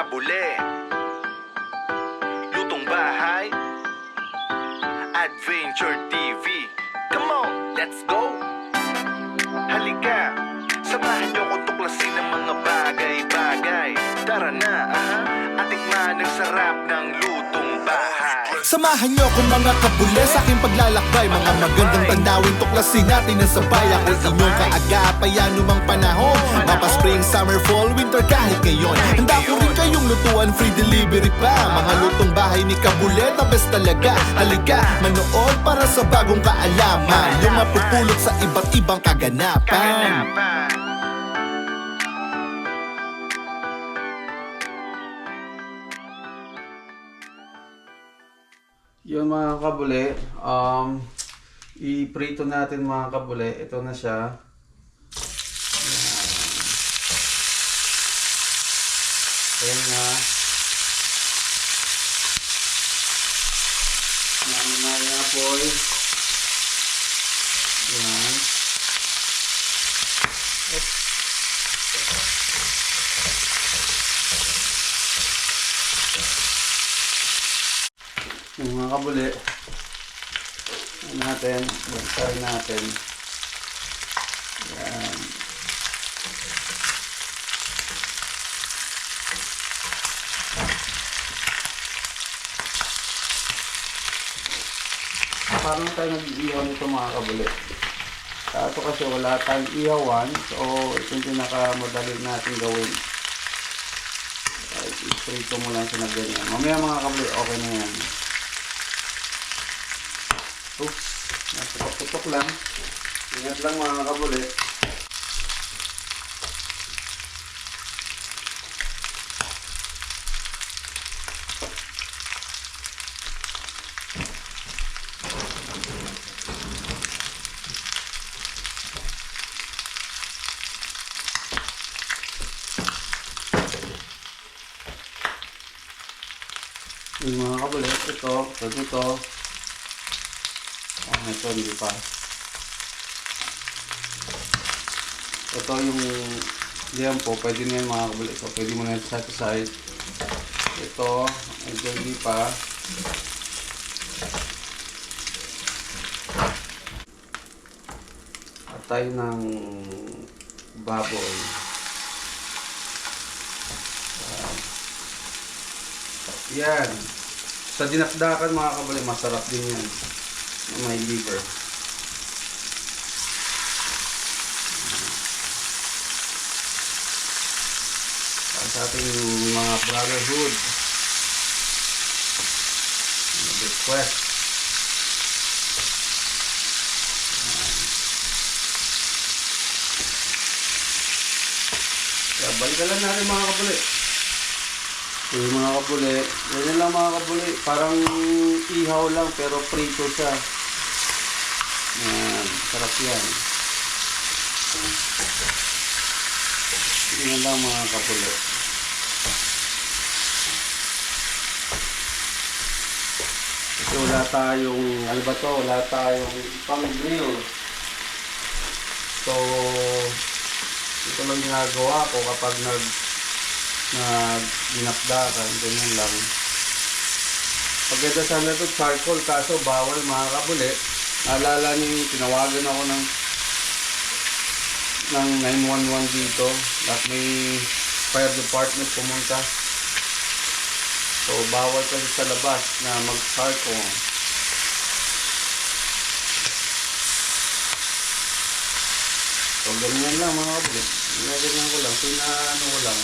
kabuli. Lutong bahay, Adventure TV. Come on, let's go. Halika, samahan niyo ko tuklasin ng mga bagay-bagay. Tara na, at tikman ang sarap ng lutong bahay. Samahan niyo kung mga kabule sa aking paglalakbay. Mga magandang tanawin, tuklasin natin ang sabay. Ako'y inyong kaagapay, anumang panahon. Mapa spring, summer, fall, winter, kahit ngayon. Handa ko rin kayong lutuan, free delivery pa. Mga lutong bahay ni Kabule, the best talaga. Halika, manood para sa bagong kaalaman. Yung mapupulot sa iba't ibang kaganapan. Yun mga kabule, i-prito natin mga kabule. Ito na siya. Ayan nga. Ano na yung apoy. Ayan. Yung mga kabuli natin, buksan natin. Yan. Parang tayo nag-iihaw nito mga kabuli. Ito kasi wala tayong ihawan, so ito yung pinakamadali natin gawin. I-prito mo lang siya na ganyan. Mamaya mga kabuli, okay na yan. Oops, nasa paputok lang. Ingat lang mga kabuli. Yung mga kabuli, ito. Ito hindi pa. Ito yung diyan po, pwede na yan mga kabuli. So, pwede mo na yan side to side. Ito, ito hindi pa. At tayo ng baboy. Yan. Sa dinakdakan mga kabuli, masarap din yan. May liver. Para sa ating mga brotherhood, request. Kaya balikan lang natin mga kabuli. Yung mga kabuli, ganyan lang mga kabuli, parang ihaw lang pero prito siya. Yan, sarap yan. Ganyan lang mga kabuli. Kasi wala tayong, ano ba to, wala tayong pang grill. So, ito lang ginagawa ko kapag dinakdakan, ganyan lang. Pagkita sana ito charcoal, kaso bawal mga kabuli. Naalala niyo, tinawagan ako ng 911 dito at may fire department pumunta. So bawal kasi sa labas na mag-charcoal. So ganyan lang mga kabuli. Ganyan ko lang, pinaano ko lang.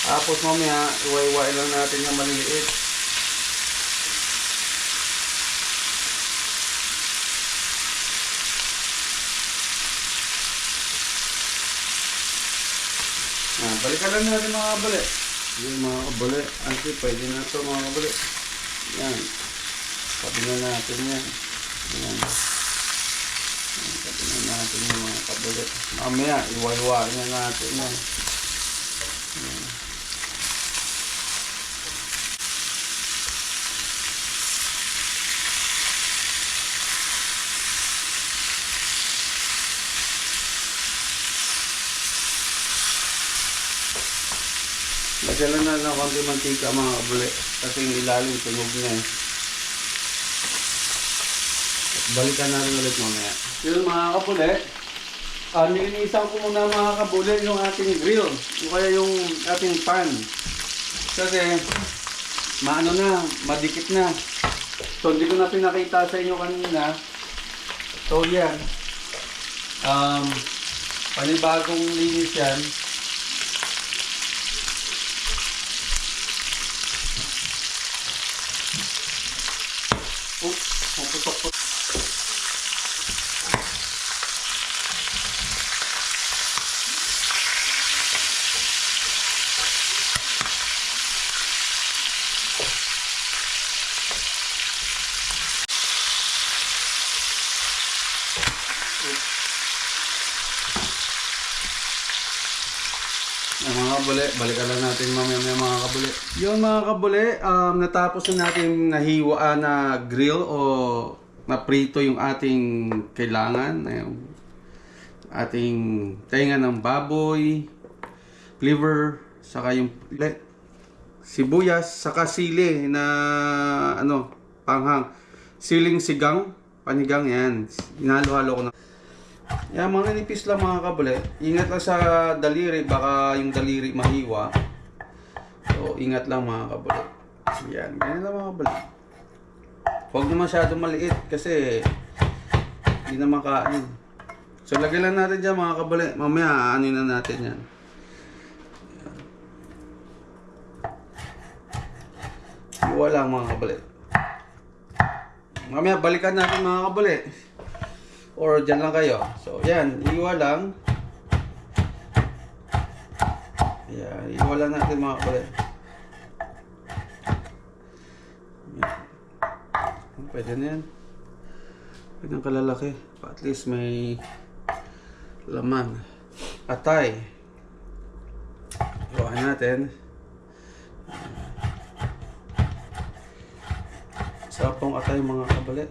Tapos mamaya, iwa-iwain lang natin yung maliliit. Balikan lang natin mga kabuli. Yung mga kabuli. Actually, pwede na ito mga kabuli. Yan. Sabi na natin yan. Yan. Sabi na natin yung mga kabuli. Mamaya, iwa-iwain na natin yan. Yan. Lagyan lang na ng konti mantika mga kabuli. Kasi yung ilalim tunog na eh. At balikan natin ulit mamaya. Yun mga kabuli. Nilinisan ko muna mga kabuli yung ating grill. O kaya yung ating pan. Kasi maano na, madikit na. So hindi ko na pinakita sa inyo kanina. So yan. Panibagong linis yan. Oops, maputok-putok. Mga kabuli, balikan lang natin mamaya mga kabuli. Yun mga kabuli, natapos na natin nahiwa na grill o naprito yung ating kailangan. Yung ating tainga ng baboy, liver, saka yung sibuyas, saka sili na panghang. Siling sigang, panigang yan. Hinalo-halo ko na. Yan, mga nipis lang mga kabuli. Ingat lang sa daliri, baka yung daliri mahiwa. So, ingat lang mga kabuli. Yan, ganyan lang mga kabuli. Huwag na masyado maliit kasi hindi na makain. So, lagyan lang natin dyan mga kabuli. Mamaya, ano na natin yan. Iwa lang mga kabuli. Mamaya, balikan natin mga kabuli. Or dyan lang kayo. So, yan. Iwa lang. Yan. Iwa lang natin mga kabuli. Pwede na yan. Pwede ang kalalaki. At least may laman. Atay. Iwahan natin. Sarap tong atay mga kabuli.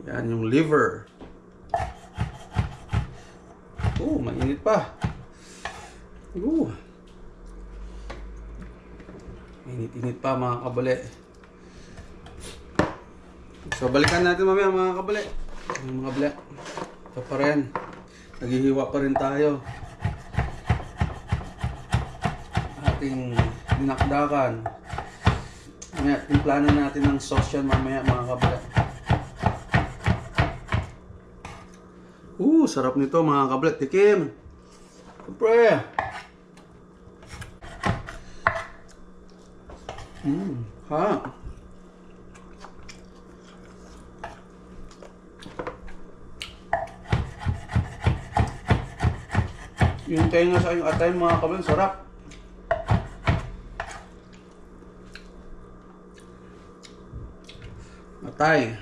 Yan yung liver. Mainit pa. Init pa mga kabuli. So balikan natin mamaya mga kabuli. Mga kabuli. Ito pa rin. Naghihiwa pa rin tayo. Ating dinakdakan. Mamaya timplanan natin ng sauce yan mamaya mga kabuli. Sarap nito mga kablet. Tikim. Siyempre. Ha. Yung tenga sa yung atay mga kablet, sarap. Atay.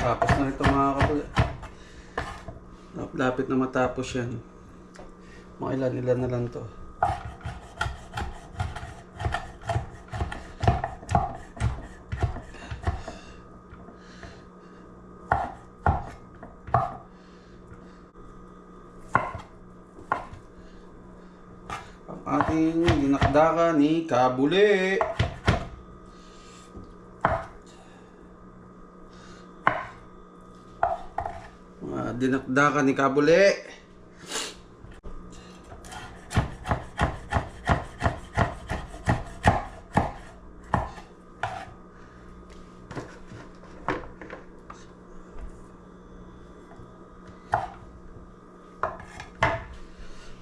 Tapos na ito mga kabuli. Lapit na matapos yan. Mga ilan na lang to. Ang ating dinakdakan ni Kabuli. Dinakdakan ni Kabuli.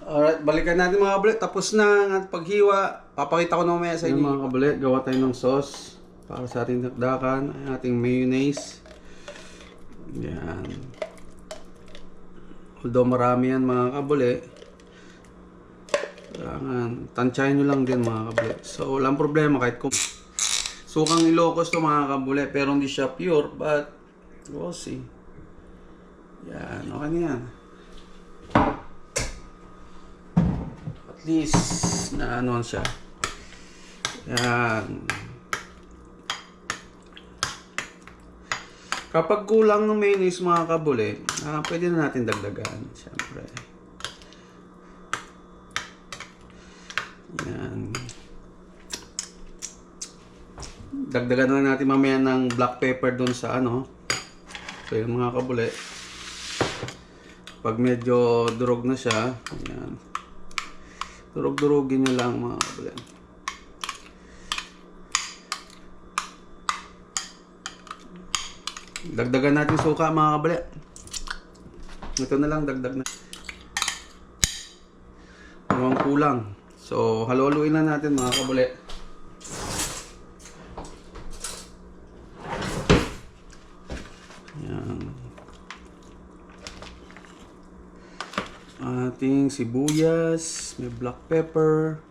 Alright, balikan natin mga kabuli. Tapos na ang paghiwa. Papakita ko na mamaya sa inyo. Mga kabuli, gawa tayo ng sauce para sa ating dinakdakan. Ang ating mayonnaise. Yan. Although marami yan mga kabuli, tansyahin nyo lang din mga kabuli. So walang problema kahit kung sukang Ilocos to mga kabuli, pero hindi siya pure, but we'll see. Yan, okay na yan. At least na ano siya. Yan. Kapag kulang ng mayonnaise mga kabuli, pwede na natin dagdagan, siyempre. Yan. Dagdagan na natin mamaya ng black pepper dun sa ano. So yung mga kabuli, pag medyo durog na siya, yan. Durog-durugin nyo lang mga kabuli. Dagdagan natin suka mga kabali. Ito na lang, dagdag na. Mukhang kulang. So, halo-haluin na natin mga kabali. Yan. Ating sibuyas, may black pepper.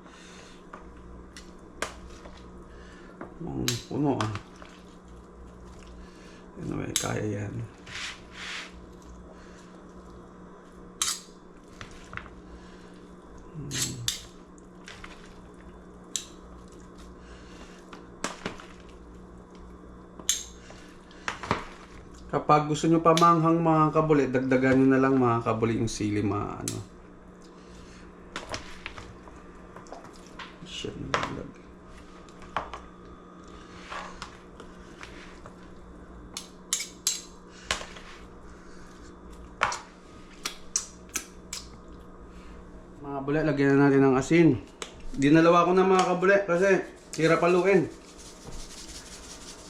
Puno ah. Anyway, kaya yan. Kapag gusto nyo pa manghang mga kabuli, dagdagan nyo na lang mga kabuli yung sili mga ano. Shit, nalaglag. Mga kabuli, lagyan na natin ng asin. Dinalawa ko na mga kabuli kasi hirap haluin.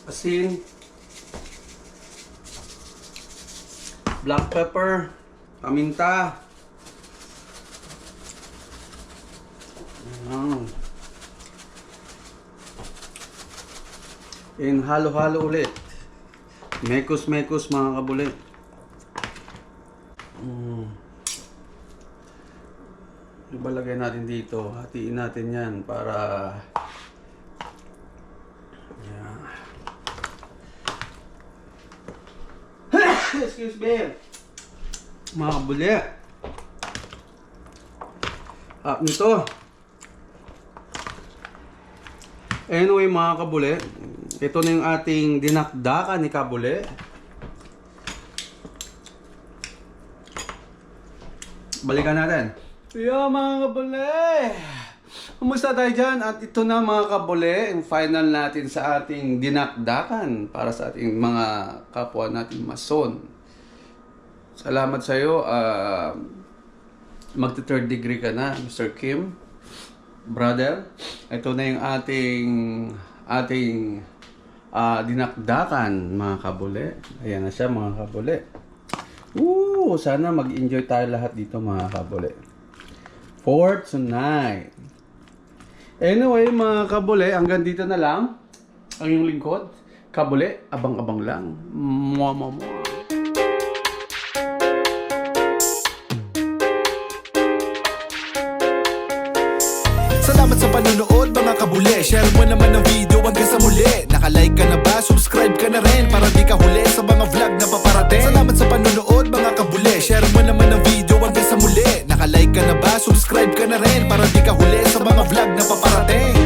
Asin, black pepper, paminta. And halo-halo ulit. Mekos-mekos mga kabuli. Ibalagay natin dito. Hatiin natin yan para yan. Excuse me. Mga kabuli. Nito. Anyway mga kabuli, ito na yung ating dinakdakan ni kabuli. Balikan natin. Yeah mga kabuli, kumusta tayo dyan? At ito na mga kabuli, yung final natin sa ating dinakdakan para sa ating mga kapwa natin mason. Salamat sa iyo. Magti-third degree ka na, Mr. Kim. Brother, ito na yung ating dinakdakan mga kabuli. Ayan na siya mga kabuli. Sana mag-enjoy tayo lahat dito mga kabuli. For tonight. Anyway mga kabuli, hanggang dito na lang ang iyong lingkod. Kabuli, abang-abang lang. Mua. Salamat sa panonood mga kabuli. Share mo naman ang video hanggang sa muli. Naka-like ka na ba? Subscribe ka na rin para di ka huli sa mga vlog na paparating. Salamat sa panonood mga kabuli. Share mo naman ang video hanggang sa muli. Naka-like ka na ba? Subscribe ka na rin para di ka huli sa mga vlog na paparating.